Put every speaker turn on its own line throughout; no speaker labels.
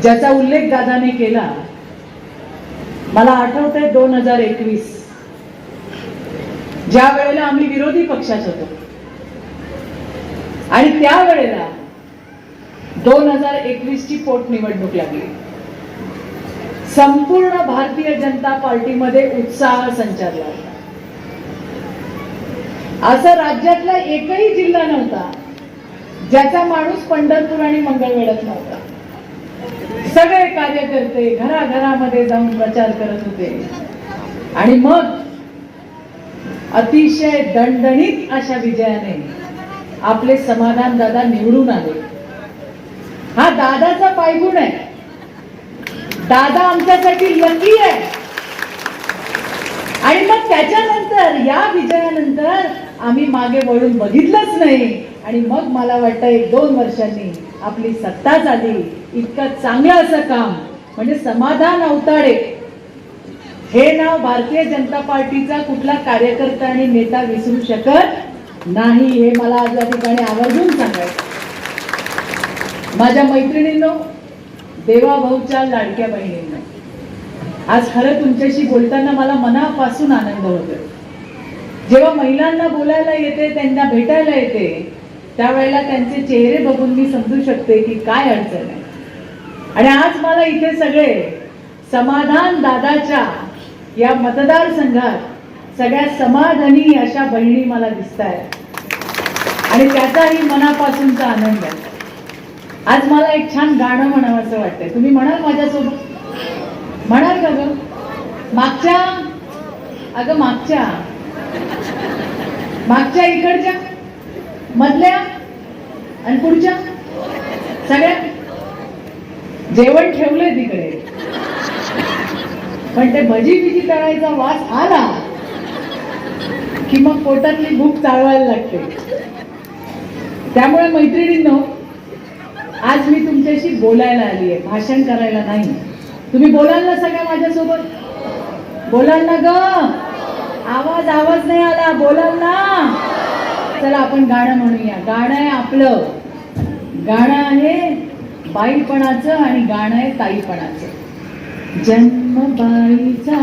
ज्याचा उल्लेख दादाने केला, मला आठवतंय 2021 ज्या वेळेला आम्ही विरोधी पक्षात होतो आणि त्यावेळेला 2021 ची पोटनिवडणूक लागली. संपूर्ण भारतीय जनता पार्टीमध्ये उत्साह संचारला होता. असं राज्यातला एकही जिल्हा नव्हता ज्याचा माणूस पंढरपूर आणि मंगळवेढ्यात नव्हता. सगळे कार्यकर्ते घराघरामध्ये जाऊन प्रचार करत होते आणि मग अतिशय दणदणीत अशा विजयाने आपले समाधान दादा निवडून आले. हा दादाचा पायगुण आहे. दादा आमच्यासाठी लकी आहे. आणि मग त्याच्यानंतर या विजयानंतर आम्ही मागे वळून बघितलंच नाही आणि मग मला वाटतं 1-2 वर्षांनी आपली सत्ता झाली. इतकं चांगलं असं काम म्हणजे समाधान अवताडे हे नाव भारतीय जनता पार्टीचा कुठला कार्यकर्ता आणि नेता विसरू शकत नाही. हे मला आज या ठिकाणी आवर्जून सांगायचं. माझ्या मैत्रिणींनो, देवाभाऊच्या लाडक्या बहिणींनो, आज खरं तुमच्याशी बोलताना मला मनापासून आनंद होतो. जेव्हा महिलांना बोलायला येते, त्यांना भेटायला येते, त्यावेळेला त्यांचे चेहरे बघून मी समजू शकते की काय अडचण आहे. आणि आज मला इथे सगळे समाधान दादाच्या या मतदारसंघात सगळ्या समाधानी अशा बहिणी मला दिसतायत आणि त्याचाही मनापासूनचा आनंद आहे. आज मला एक छान गाणं म्हणावंसं वाटतंय. तुम्ही म्हणाल माझ्यासोबत? म्हणाल का ग? मागच्या, अगं मागच्या इकडच्या, मधल्या आणि पुढच्या सगळ्या जेवण ठेवलंय तिकडे, पण ते भजी बिजी तळायचा वास आला की मग पोटातली भूक चालवायला लागते. त्यामुळे मैत्रिणींनो, आज मी तुमच्याशी बोलायला आली आहे, भाषण करायला नाही. तुम्ही बोलाल ना सगळ्या माझ्यासोबत? बोलाल ना ग? आवाज नाही आला, बोलाल ना? चला आपण गाणं म्हणूया. गाणं आहे आपलं, गाणं आहे बाईपणाचं आणि गाणं आहे ताईपणाचं. जन्म बाईचा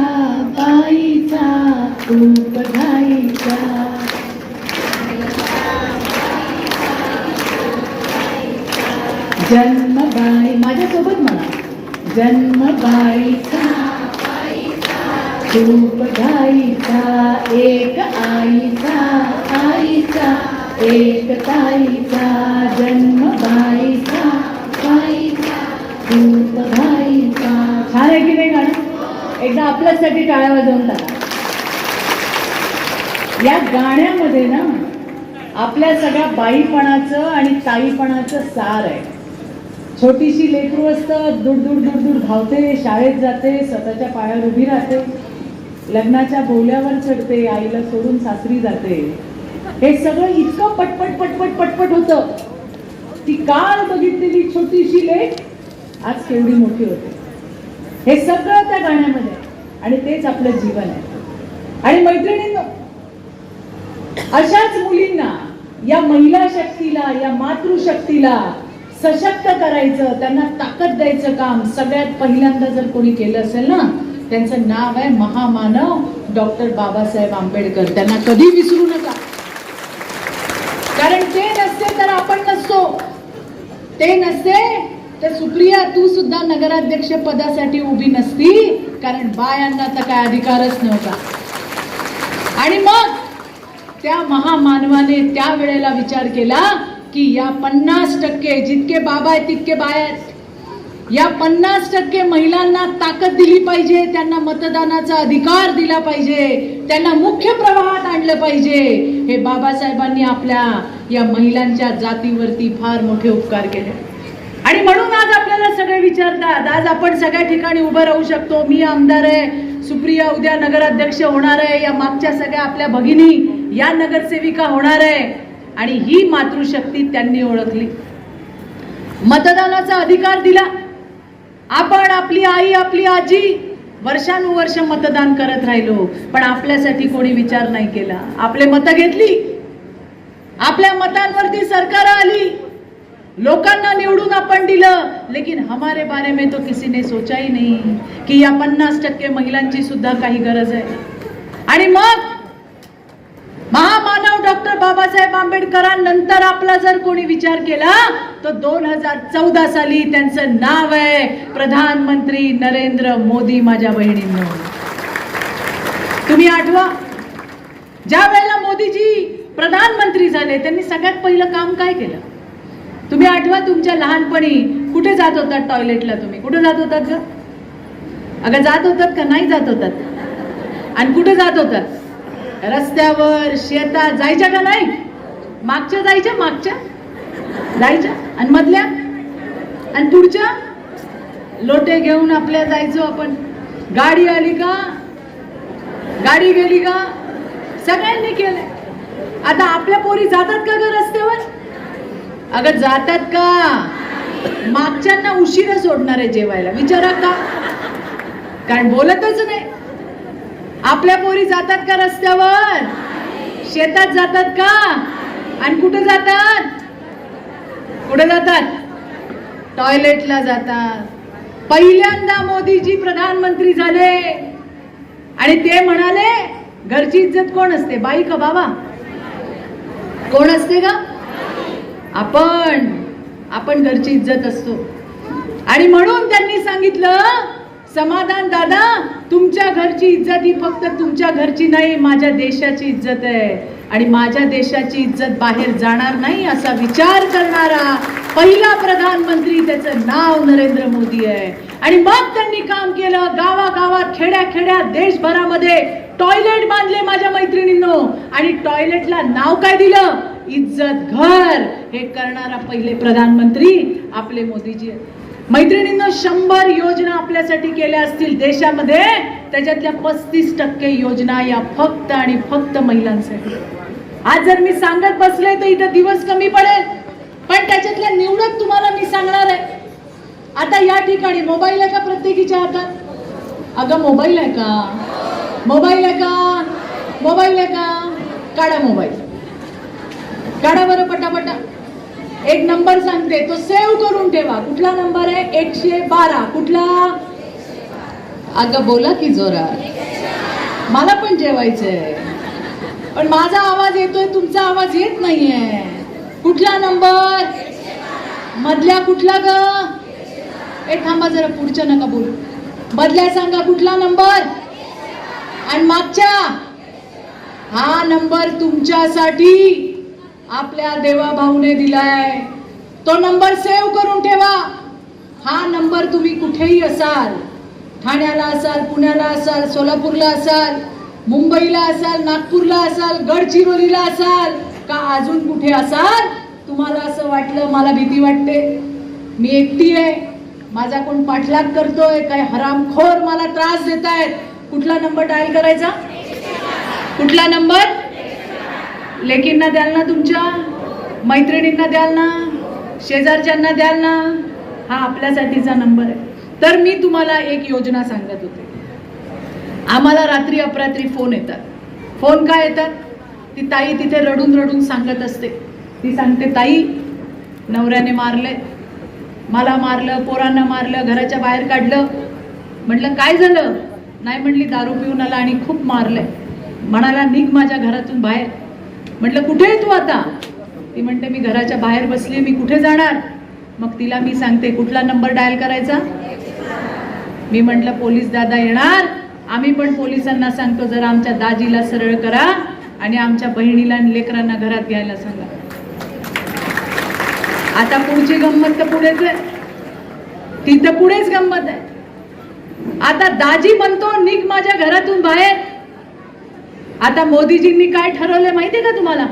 रूप गाईचा, जन्म बाई, माझ्यासोबत म्हणा. जन्म बाईचा रूप गाईचा, एक आईचा एक ताईचा. जन्म बाईचा रूप गाईचा. छान आहे की नाही गाणं? एकदा आपल्यासाठी टाळ्या वाजवून टाका. या गाण्यामध्ये ना आपल्या सगळ्या बाईपणाचं आणि ताईपणाचं सार आहे. छोटीशी लेकरू असतं, दूर धावते, शाळेत जाते, स्वतःच्या पायावर उभी राहते, लग्नाच्या बोल्यावर चढते, आईला सोडून सासरी जाते. हे सगळं इतकं पटपट होतं. ती काल बघितलेली छोटीशी लेक आज केवढी मोठी होते. हे सगळं त्या गाण्यामध्ये आणि तेच आपलं जीवन आहे. आणि मैत्रिणींनो, अशाच मुलींना, या महिला शक्तीला, या मातृशक्तीला सशक्त करायचं, त्यांना ताकद द्यायचं काम सगळ्यात पहिल्यांदा जर कोणी केलं असेल ना, त्यांचं नाव आहे महामानव डॉक्टर बाबासाहेब आंबेडकर. त्यांना कधी विसरू नका, कारण ते नसते तर आपण नसतो. ते नसते तर सुप्रिया तू सुद्धा नगराध्यक्ष पदासाठी उभी नसती, कारण बायांना तर काय अधिकारच नव्हता. आणि मग त्या महामानवाने त्या वेळेला विचार केला की या 50% जितके बाबा आहेत तितके बाया आहेत, या 50% महिलांना ताकद दिली पाहिजे, त्यांना मतदानाचा अधिकार दिला पाहिजे, त्यांना मुख्य प्रवाहात आणलं पाहिजे. हे बाबासाहेबांनी आपल्या या महिलांच्या जातीवरती फार मोठे उपकार केले. आणि म्हणून आज आपल्याला सगळे विचारतात, आज आपण सगळ्या ठिकाणी उभं राहू शकतो. मी आमदार आहे, सुप्रिया उद्या नगराध्यक्ष होणार आहे, या मागच्या सगळ्या आपल्या भगिनी या नगरसेविका होणार आहे. आणि ही मातृशक्ती त्यांनी ओळखली, मतदानाचा अधिकार दिला. आपण, आपली आई, आपली आजी वर्षानुवर्ष मतदान करत राहिलो, पण आपल्यासाठी कोणी विचार नाही केला. आपले मतं घेतली, आपल्या मतांवरती सरकार आली, लोकांना निवडून आपण दिलं, लेकिन हमारे बारे में तो किसी ने सोचा ही नहीं की या 50% महिलांची सुद्धा काही गरज आहे. आणि मग महामानव डॉक्टर बाबासाहेब आंबेडकरांनंतर आपला जर कोणी विचार केला तर 2014 साली त्यांचं नाव आहे प्रधानमंत्री नरेंद्र मोदी. माझ्या बहिणींनो, तुम्ही आठवा, ज्या वेळेला मोदीजी प्रधानमंत्री झाले त्यांनी सगळ्यात पहिलं काम काय केलं? तुम्ही आठवा, तुमच्या लहानपणी कुठे जात होतात टॉयलेटला? तुम्ही कुठे जात होतात ग? अगं जात होतात का नाही जात होतात? आणि कुठे जात होतात? रस्त्यावर, शेतात जायच्या का नाही? मागच्या जायच्या, मागच्या जायच्या, आणि मधल्या आणि पुढच्या लोटे घेऊन आपल्या जायचो आपण. गाडी आली का, गाडी गेली का, सगळ्यांनी केलंय. आता आपल्या पोरी जातात का ग रस्त्यावर? अगं जातात का? मागच्यांना उशिरा सोडणार आहे जेवायला, विचारा का? कारण बोलतच नाही. आपल्या पोरी जातात का रस्त्यावर? शेतात जातात का? आणि कुठे जातात? कुठे जातात? टॉयलेटला जातात. पहिल्यांदा मोदीजी प्रधानमंत्री झाले आणि ते म्हणाले, घरची इज्जत कोण असते, बाई का बाबा? कोण असते का? आपण घरची इज्जत असतो. आणि म्हणून त्यांनी सांगितलं, समाधान दादा, तुमच्या घरची इज्जत ही फक्त तुमच्या घरची नाही, माझ्या देशाची इज्जत आहे. आणि माझ्या देशाची इज्जत बाहेर जाणार नाही असा विचार करणारा पहिला प्रधानमंत्री, त्याचं नाव नरेंद्र मोदी आहे. आणि मग त्यांनी काम केलं, गावागावात, खेड्याखेड्यात, देशभरामध्ये टॉयलेट बांधले माझ्या मैत्रिणींनो. आणि टॉयलेटला नाव काय दिलं? इज्जत घर. हे करणारा पहिले प्रधानमंत्री आपले मोदीजी आहेत. मैत्रिणींनो, 100 योजना आपल्यासाठी केल्या असतील देशामध्ये, त्याच्यातल्या 35% योजना या फक्त आणि फक्त महिलांसाठी. आज जर मी सांगत बसले तर इथं दिवस कमी पडेल, पण त्याच्यातल्या निवडक तुम्हाला मी सांगणार आहे. आता या ठिकाणी मोबाईल आहे का प्रत्येकीच्या हातात? अगं मोबाईल आहे का? मोबाईल आहे का? मोबाईल आहे का? काढा मोबाईल, काढा बरं पटापटा. एक नंबर सांगते, तो सेव्ह करून ठेवा. कुठला नंबर आहे? 112. कुठला? अगं बोला की जोरात, मला पण जेवायचंय, पण माझा आवाज येतोय, तुमचा आवाज येत नाहीये. कुठला नंबर? मधल्या कुठला ग? ए थांबा जरा, पुढच्या नका बोलू, मधल्या सांगा कुठला नंबर. आणि मागच्या? हा नंबर तुमच्यासाठी आपल्या देवा भाऊने दिलाय, तो नंबर सेव्ह करून ठेवा. हा नंबर तुम्ही कुठेही असाल, ठाण्याला असाल, पुण्याला असाल, सोलापूरला असाल, मुंबईला असाल, नागपूरला असाल, गडचिरोलीला असाल, का अजून कुठे असाल, तुम्हाला असं वाटलं मला भीती वाटते, मी एकटी आहे, माझा कोण पाठलाग करतोय, काय हरामखोर मला त्रास देत आहेत, कुठला नंबर डायल करायचा? कुठला नंबर? लेकींना द्याल ना, तुमच्या मैत्रिणींना द्याल ना, शेजारच्यांना द्याल ना. हा आपल्यासाठीचा नंबर आहे. तर मी तुम्हाला एक योजना सांगत होते. आम्हाला रात्री अपरात्री फोन येतात. फोन काय येतात? ती ताई तिथे रडून रडून सांगत असते. ती सांगते, ताई नवऱ्याने मारले, मला मारलं, पोरांना मारलं, घराच्या बाहेर काढलं. म्हटलं काय झालं? नाही म्हणली, दारू पिऊन आला आणि खूप मारलंय. म्हणाला निघ माझ्या घरातून बाहेर. म्हटलं कुठे आहे तू आता? ती म्हणते मी घराच्या बाहेर बसली, मी कुठे जाणार? मग तिला मी सांगते कुठला नंबर डायल करायचा? मी म्हटलं पोलीस दादा येणार, आम्ही पण पोलिसांना सांगतो जरा आमच्या दाजीला सरळ करा आणि आमच्या बहिणीला आणि लेकरांना घरात घ्यायला सांगा. आता पुढची गंमत तर पुढेच आहे, ती तर पुढेच गंमत आहे. आता दाजी म्हणतो निघ माझ्या घरातून बाहेर. आता मोदीजींनी काय ठरवलंय माहितीये का तुम्हाला?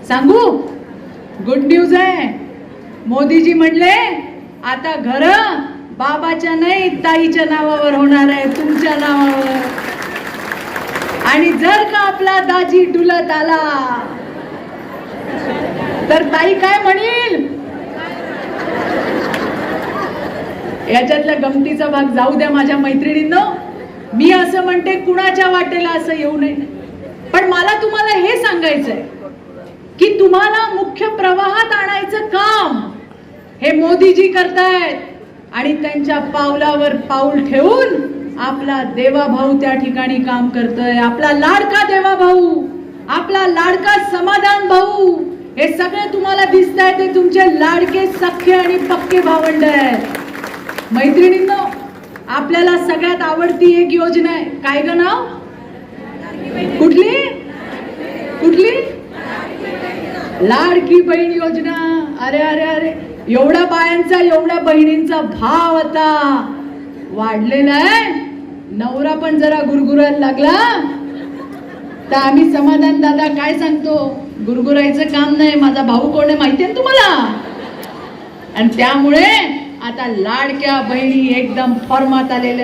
सांगू? गुड न्यूज आहे. मोदीजी म्हणले आता घर बाबाच्या नाही ताईच्या नावावर होणार आहे, तुमच्या नावावर. आणि जर का आपला दाजी डुलत आला तर ताई काय म्हणेल? याच्यातला गमतीचा भाग जाऊ द्या माझ्या मैत्रिणींनो. मी असं म्हणते कुणाच्या वाटेला असं येऊ नये, पण मला तुम्हाला हे सांगायचंय की तुम्हाला मुख्य प्रवाहात आणायचं काम हे मोदीजी करतायत आणि त्यांच्या पावलावर पाऊल ठेवून आपला देवा भाऊ त्या ठिकाणी काम करतोय. आपला लाडका देवा भाऊ, आपला लाडका समाधान भाऊ, हे सगळे तुम्हाला दिसत आहे ते तुमचे लाडके सख्खे आणि पक्के भावंड आहेत. मैत्रिणींनो, आपल्याला सगळ्यात आवडती एक योजना आहे. काय ग नाव? कुठली कुठली? लाडकी बहीण योजना. अरे अरे अरे, एवढ्या बायांचा एवढ्या बहिणींचा भाव आता वाढलेला आहे. नवरा पण जरा गुरगुरायला लागला तर आम्ही समाधान दादा काय सांगतो, गुरगुरायचं काम नाही, माझा भाऊ कोण आहे माहिती आहे तुम्हाला. आणि त्यामुळे आता लाडक्या बहिणी एकदम फॉर्मात आलेले.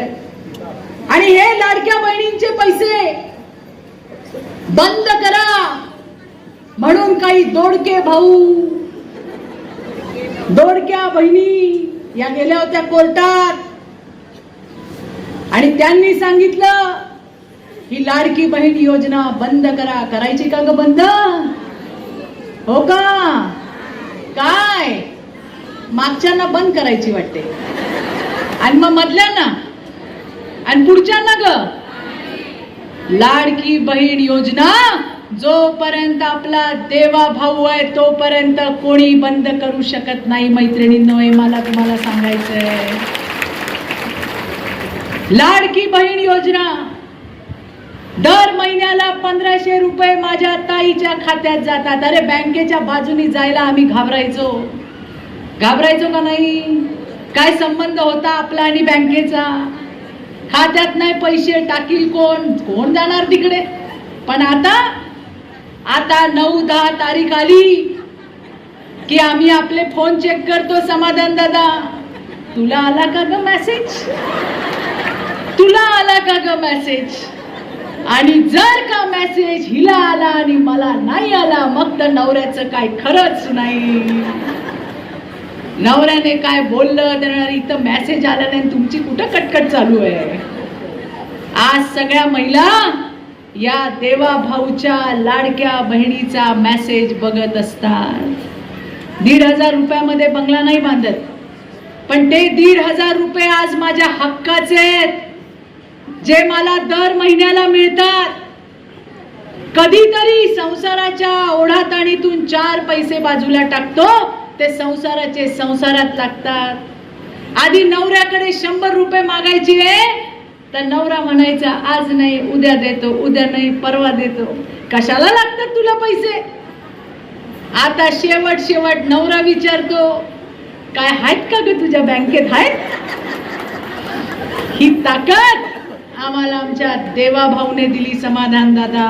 आणि हे लाडक्या बहिणींचे पैसे बंद करा म्हणून काही दोडके भाऊ, दोडक्या बहिणी या गेल्या होत्या कोर्टात आणि त्यांनी सांगितलं ही लाडकी बहीण योजना बंद करा. करायची का ग बंद? हो का? काय मागच्यांना बंद करायची वाटते आणि मग मधल्यांना आणि पुढच्यांना ग? लाडकी बहीण योजना जोपर्यंत आपला देवा भाऊ आहे तोपर्यंत कोणी बंद करू शकत नाही. मैत्रिणींनो, हे मला तुम्हाला सांगायचंय. लाडकी बहीण योजना दर महिन्याला 1500 रुपये माझ्या ताईच्या खात्यात जातात. अरे बँकेच्या बाजूनी जायला आम्ही घाबरायचो का नाही? काय संबंध होता आपला आणि बँकेचा? खात्यात नाही पैसे टाकील कोण जाणार तिकडे? पण आता 9-10 तारीख आली की आम्ही आपले फोन चेक करतो. समाधान दादा, तुला आला का ग मेसेज? तुला आला का ग मेसेज? आणि जर का मेसेज हिला आला आणि मला नाही आला मग तर नवऱ्याचं काय खरंच नाही. नवऱ्याने काय बोललं तर इथं मेसेज आला नाही, तुमची कुठं कटकट चालू आहे? आज सगळ्या महिला या देवा भाऊच्या लाडक्या बहिणीचा मेसेज बघत असतात. 1,500 रुपयामध्ये बंगला नाही बांधत, पण ते 1,500 रुपये आज माझ्या हक्काचे आहेत, जे मला दर महिन्याला मिळतात. कधीतरी संसाराच्या ओढाताणीतून 4 पैसे बाजूला टाकतो, ते संसाराचे संसारात लागतात. आधी नवऱ्याकडे 100 रुपये मागायची आहे तर नवरा म्हणायचा आज नाही उद्या देतो, उद्या नाही परवा देतो. कशाला लागतात तुला पैसे? आता शेवट नवरा विचारतो काय आहेत का ग तुझ्या बँकेत? आहेत? ही ताकद आम्हाला आमच्या देवा भाऊने दिली, समाधान दादा.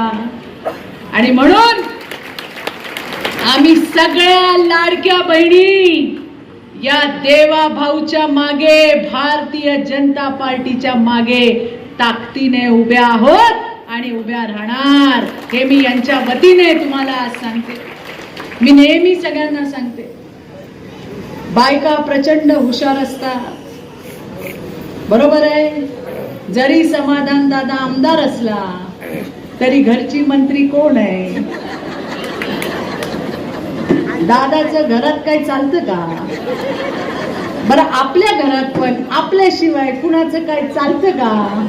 आणि म्हणून आम्ही सगळ्या लाडक्या बहिणी या देवा भाऊच्या मागे, भारतीय जनता पार्टीच्या मागे ताकदीने उभ्या आहोत आणि उभ्या राहणार. हे मी यांच्या वतीने तुम्हाला आज सांगते. मी नेहमी सगळ्यांना सांगते, बायका प्रचंड हुशार असतात, बरोबर आहे. जरी समाधान दादा आमदार असला तरी घरची मंत्री कोण आहे? दादाचं घरात काय चालतं का? बरं, आपल्या घरात पण आपल्याशिवाय कुणाचं काय चालतं का?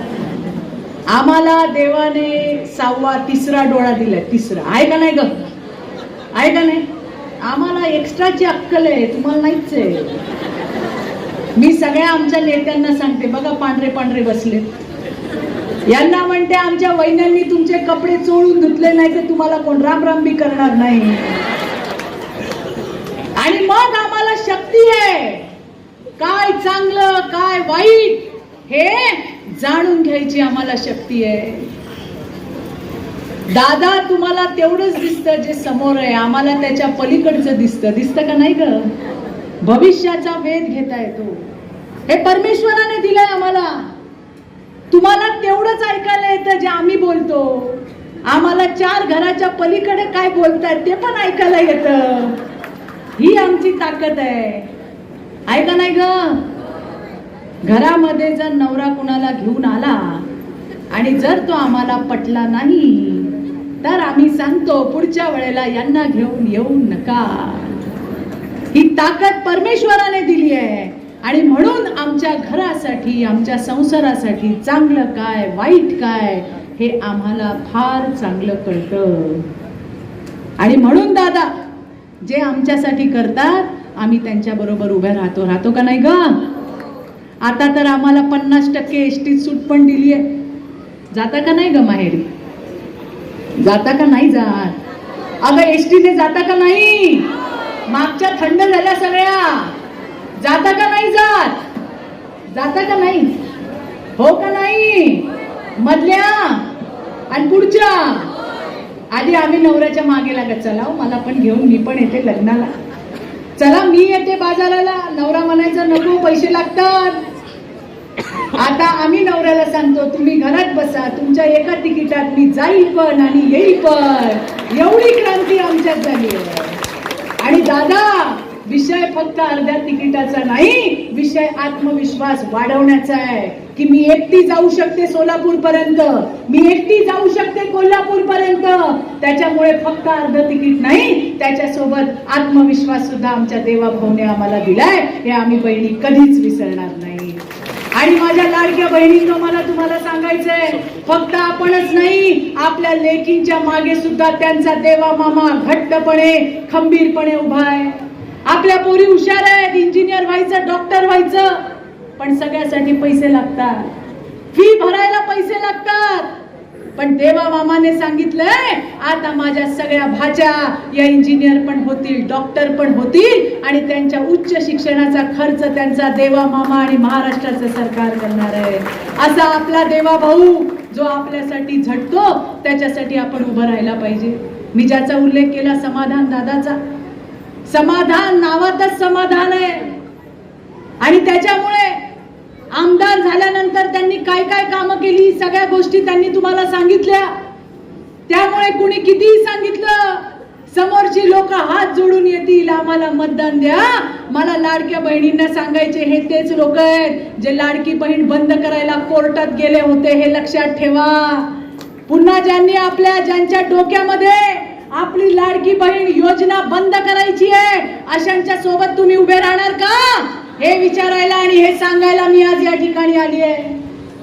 आम्हाला देवाने 6वा 3रा डोळा दिलाय. 3रा आहे का नाही ग? आहे का नाही? आम्हाला एक्स्ट्राची अक्कल आहे, तुम्हाला नाहीच आहे. मी सगळ्या आमच्या नेत्यांना सांगते, बघा पांढरे पांढरे बसले, यांना म्हणते आमच्या वहिन्यांनी तुमचे कपडे चोळून धुतले नाही तर तुम्हाला कोण राम बी करणार नाही. आणि मग आम्हाला शक्ती आहे, काय चांगलं काय वाईट हे जाणून घ्यायची आम्हाला शक्ती आहे. दादा तुम्हाला तेवढंच दिसतं जे समोर आहे, आम्हाला त्याच्या पलीकडचं दिसतं का नाही ग? भविष्याचा वेध घेता येतो, हे परमेश्वराने दिलंय आम्हाला. तुम्हाला तेवढंच ऐकायला येतं जे आम्ही बोलतो, आम्हाला 4 घराच्या पलीकडे काय बोलतायत ते पण ऐकायला येतं. ही आमची ताकद आहे का नाही ग? घरामध्ये जर नवरा कुणाला घेऊन आला आणि जर तो आम्हाला पटला नाही तर आम्ही सांगतो पुढच्या वेळेला यांना घेऊन येऊ नका. ही ताकद परमेश्वराने दिली आहे. आणि म्हणून आमच्या घरासाठी, आमच्या संसारासाठी चांगलं काय वाईट काय हे आम्हाला फार चांगलं कळतं. आणि म्हणून दादा जे आमच्यासाठी करतात आम्ही त्यांच्या बरोबर उभे राहतो का नाही ग? आता तर आम्हाला 50% एसटी सूट पण दिली आहे. जाता का नाही ग माहेरी? जाता का नाही जात? अगं एसटीने जाता का नाही? मागच्या थंड झाल्या सगळ्या. जाता का नाही जात? जाता का नाही? हो का नाही? मधल्या आणि पुढच्या. आधी आम्ही नवऱ्याच्या मागे लागत, चला मला पण घेऊन, मी पण येते लग्नाला, चला मी येते बाजाराला. नवरा म्हणायचा नको पैसे लागतात. आता आम्ही नवऱ्याला सांगतो तुम्ही घरात बसा, तुमच्या एका तिकिटात मी जाईल पण आणि येईल पण. एवढी क्रांती आमच्यात झाली आहे. आणि दादा विषय फक्त अर्ध्या तिकिटाचा नाही, विषय आत्मविश्वास वाढवण्याचा आहे. की मी एकटी जाऊ शकते सोलापूर पर्यंत, मी एकटी जाऊ शकते कोल्हापूर पर्यंत. त्याच्यामुळे फक्त अर्ध तिकीट नाही, त्याच्यासोबत आत्मविश्वास सुद्धा आमच्या देवाभाऊने आम्हाला दिलाय. हे आम्ही बहिणी कधीच विसरणार नाही. आणि माझ्या लाडक्या बहिणींनो, मला तुम्हाला सांगायचंय, फक्त आपणच नाही, आपल्या लेकींच्या मागे सुद्धा त्यांचा देवा मामा घट्टपणे खंबीरपणे उभा आहे. आपल्या पोरी हुशार आहेत, इंजिनियर व्हायचं, डॉक्टर व्हायचं, पण सगळ्यासाठी पैसे लागतात, फी भरायला पैसे लागतात. पण देवा मामाने सांगितलंय आता माझ्या सगळ्या भाच्या या इंजिनियर पण होतील, डॉक्टर पण होतील आणि त्यांच्या उच्च शिक्षणाचा खर्च त्यांचा देवा मामा आणि महाराष्ट्राचं सरकार करणार आहे. असा आपला देवा भाऊ जो आपल्यासाठी झटतो, त्याच्यासाठी आपण उभं राहायला पाहिजे. मी ज्याचा उल्लेख केला समाधान दादाचा, समाधान नावातच समाधान आहे. आणि त्याच्यामुळे आमदार झाल्यानंतर त्यांनी काय काय कामं केली, सगळ्या गोष्टी त्यांनी तुम्हाला सांगितल्या. त्यामुळे कुणी कितीही सांगितलं, समोरची लोक हात जोडून येतील, आम्हाला मतदान द्या. मला लाडक्या बहिणींना सांगायचे, हे तेच लोक आहेत जे लाडकी बहीण बंद करायला कोर्टात गेले होते, हे लक्षात ठेवा. पुन्हा ज्यांच्या डोक्यामध्ये आपली लाडकी बहीण योजना बंद करायची आहे, अशांच्या सोबत तुम्ही उभे राहणार का, हे विचारायला आणि हे सांगायला मी आज या ठिकाणी आली आहे.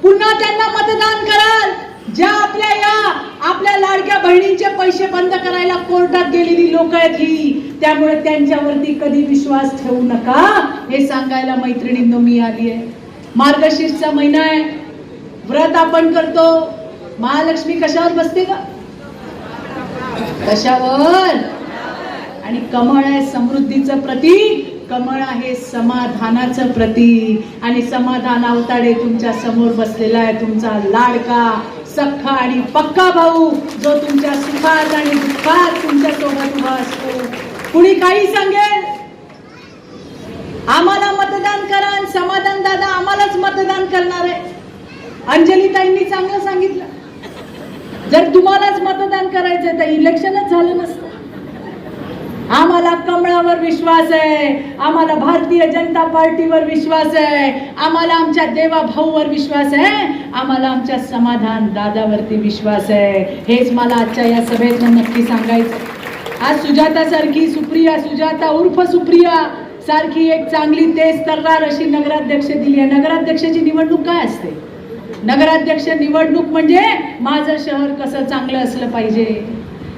पुन्हा त्यांना मतदान कराल ज्या आपल्या लाडक्या बहिणींचे पैसे बंद करायला कोर्टात गेलेली लोक आहेत ही. त्यामुळे त्यांच्यावरती कधी विश्वास ठेवू नका, हे सांगायला मैत्रिणींनो मी आली आहे. मार्गशीर्षचा महिना आहे, व्रत आपण करतो. महालक्ष्मी कशावर बसते का? कशावर? आणि कमळ आहे समृद्धीचं प्रतीक, कमळ आहे समाधानाचं प्रतीक. आणि समाधान अवताडे तुमच्या समोर बसलेला आहे, तुमचा लाडका सख्खा आणि पक्का भाऊ, जो तुमच्या सुखात आणि दुःखात तुमच्या सोबत उभा असतो. कुणी काही सांगेल, आम्हाला मतदान करा, आणि समाधान दादा आम्हालाच मतदान करणार आहे. अंजलीताईंनी चांगलं सांगितलं, जर तुम्हालाच मतदान करायचं तर इलेक्शनच झालं नसतं. आम्हाला कमळावर विश्वास आहे, आम्हाला भारतीय जनता पार्टीवर विश्वास आहे, आम्हाला आमच्या देवा भाऊवर विश्वास आहे, आम्हाला आमच्या समाधान दादावरती विश्वास आहे. हेच मला आजच्या या सभेत नक्की सांगायचं. आज सुजाता सारखी, सुजाता उर्फ सुप्रिया सारखी एक चांगली तेज तर्रार अशी नगराध्यक्ष दिली आहे. नगराध्यक्षाची निवडणूक काय असते? नगराध्यक्ष निवडणूक म्हणजे माझं शहर कसं चांगलं असलं पाहिजे,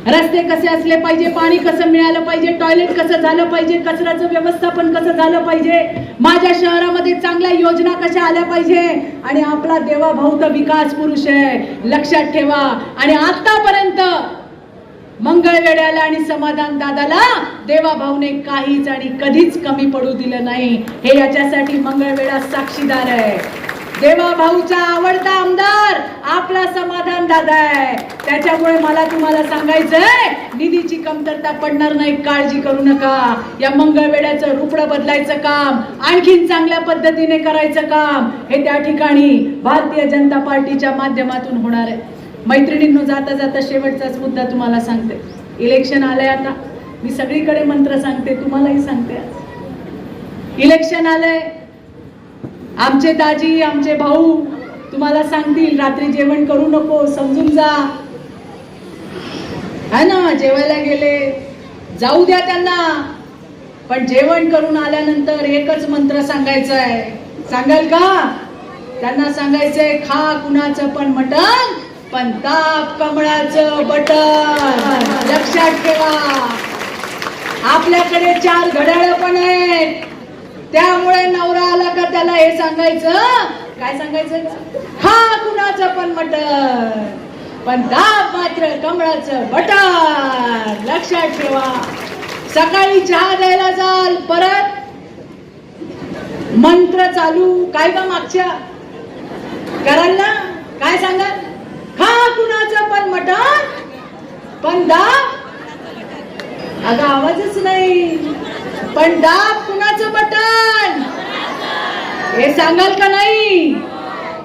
रस्ते कसे असले पाहिजे, पाणी कसं मिळालं पाहिजे, टॉयलेट कसं झालं पाहिजे, कचऱ्याचं व्यवस्थापन कसं झालं पाहिजे, माझ्या शहरामध्ये चांगल्या योजना कशा आल्या पाहिजे. आणि आपला देवा भाऊ तर विकास पुरुष आहे, लक्षात ठेवा. आणि आतापर्यंत मंगळवेढ्याला आणि समाधान दादाला देवा भाऊने काहीच आणि कधीच कमी पडू दिलं नाही. हे याच्यासाठी मंगळवेढा साक्षीदार आहे. देवा भाऊचा आवडता आमदार आपला समाधान दादा आहे. त्याच्यामुळे मला तुम्हाला सांगायचंय, निधीची कमतरता पडणार नाही, काळजी करू नका. या मंगळवेढ्याचं रुपडं बदलायचं काम, आणखीन चांगल्या पद्धतीने करायचं काम, हे त्या ठिकाणी भारतीय जनता पार्टीच्या माध्यमातून होणार आहे. मैत्रिणींनो, जाता जाता शेवटचाच मुद्दा तुम्हाला सांगते. इलेक्शन आलंय, आता मी सगळीकडे मंत्र सांगते, तुम्हालाही सांगते. इलेक्शन आलंय, आमचे दाजी आमचे भाऊ तुम्हाला सांगतील रात्री जेवण करू नको, समजून जा, है ना. जेवायला गेले, जाऊ द्या त्यांना, पण जेवण करून आल्यानंतर एकच मंत्र सांगायचा आहे. सांगाल का? त्यांना सांगायचंय, खा कुणाचं पण मटण, पण दाब कमळाचं बटन. लक्षात ठेवा, आपल्याकडे 4 घड्याळ पण आहेत. त्यामुळे नवरा आला का त्याला हे सांगायचं, काय सांगायचं? खा कुणाचं पण मटण, पण दाब मात्र कमळाचं बटन. लक्षात ठेवा. सकाळी चहा द्यायला जाल, परत मंत्र चालू. काय बा मागच्या कराल ना, काय सांगाल? खा कुणाचं पण मटण, पण दाब, अगं आवाजच नाही, पण दाब कुणाचं बटन, हे सांगाल का नाही?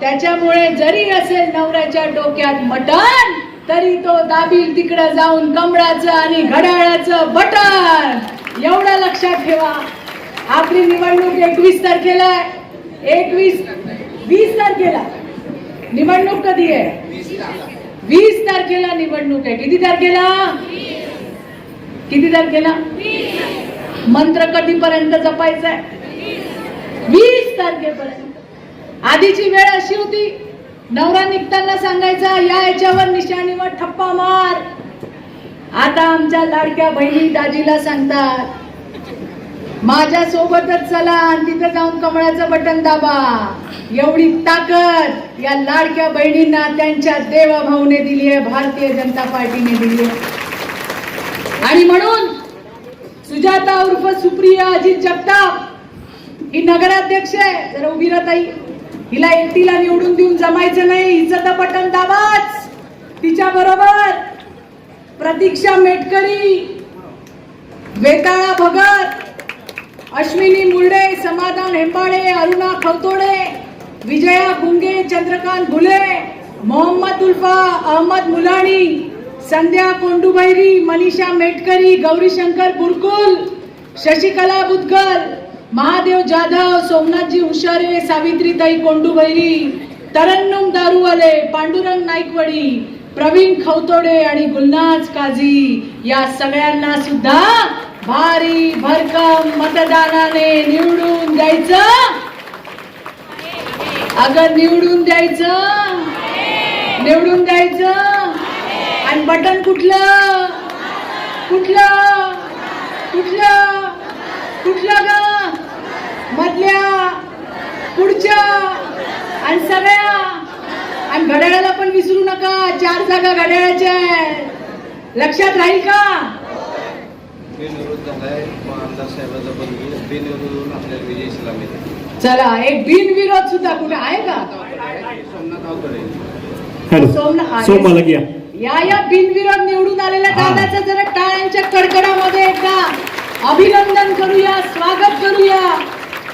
त्याच्यामुळे जरी असेल नवऱ्याच्या डोक्यात मटण, तरी तो दाबील तिकडे जाऊन कमळाचं आणि घड्याळाचं बटन. एवढं लक्षात ठेवा. आपली निवडणूक 21 तारखेला आहे. 20 तारखेला निवडणूक कधी आहे? 20 तारखेला निवडणूक आहे. किती तारखेला? किती तारखेला? मंत्र कधीपर्यंत जपायचा आहे? 20 तारखेपर्यंत. आधीची वेळ अशी होती, नवरा निघताना सांगायचा, या याच्यावर निशाणीवर ठप्पा मार. आता आमच्या लाडक्या बहिणी दाजीला सांगतात, माझ्या सोबतच चला आणि तिथे जाऊन कमळाचं बटन दाबा. एवढी ताकद या लाडक्या बहिणींना त्यांच्या देवाभाऊने दिली आहे, भारतीय जनता पार्टीने दिली आहे. आणि म्हणून सुजाता उर्फ सुप्रिया अजित जगताप ही नगराध्यक्ष आहे. जरा उभी राहा ताई, हिला एकटीला निवडून देऊन जमायचं नाही. हिचं तर बटन दाबाच. तिच्या बरोबर प्रतीक्षा मेटकरी, वेताळा भगत, अश्विनी मुर्डे, समाधान हेंबाळे, अरुणा खवतोडे, विजया गुंगे, चंद्रकांत भुले, मोहम्मद उल्फा, अहमद मुलानी, संध्या कोंडुबैरी, मनीषा मेटकरी, गौरीशंकर बुरकुल, शशिकला बुदगल, महादेव जाधव, सोमनाथजी हुशारे, सावित्रीताई कोंडुबैरी, तरन्नुम दारूवाले, पांडुरंग नाईकवडी, प्रवीण खवतोडे आणि गुलनाज काझी, या सगळ्यांना सुद्धा भारी भरकम मतदानाने निवडून द्यायचं. अगं निवडून द्यायचं, निवडून द्यायचं. आणि बटन कुठलं कुठलं कुठलं कुठलं ग? मधल्या, पुढच्या आणि सगळ्या. आणि घड्याळाला पण विसरू नका, 4 जागा घड्याळाच्या आहेत. लक्षात राहील का? चला, एक बिनविरोध सुद्धा कुठे आहे का? सोमनाथ या बिनविरोध निवडून आलेल्या दादाचं जरा टाळ्यांच्या कडकडामध्ये एकदा अभिनंदन करूया, स्वागत करूया.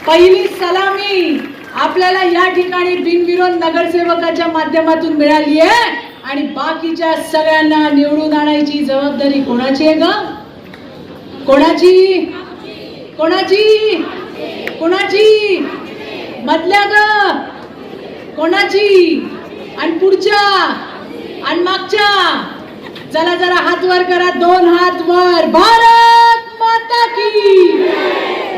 पहिली सलामी आपल्याला या ठिकाणी बिनविरोध नगरसेवकाच्या माध्यमातून मिळाली आहे. आणि बाकीच्या सगळ्यांना निवडून आणायची जबाबदारी कोणाची आहे ग? कोणाची? कोणाची? कोणाची? मधल्या ग? कोणाची? आणि पुढच्या आणि मागच्या. चला जरा हात वर करा, 2 हात वर. भारत माता की.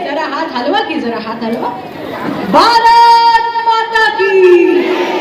जरा हात हलवा की, जरा हात हलवा. भारत माता की.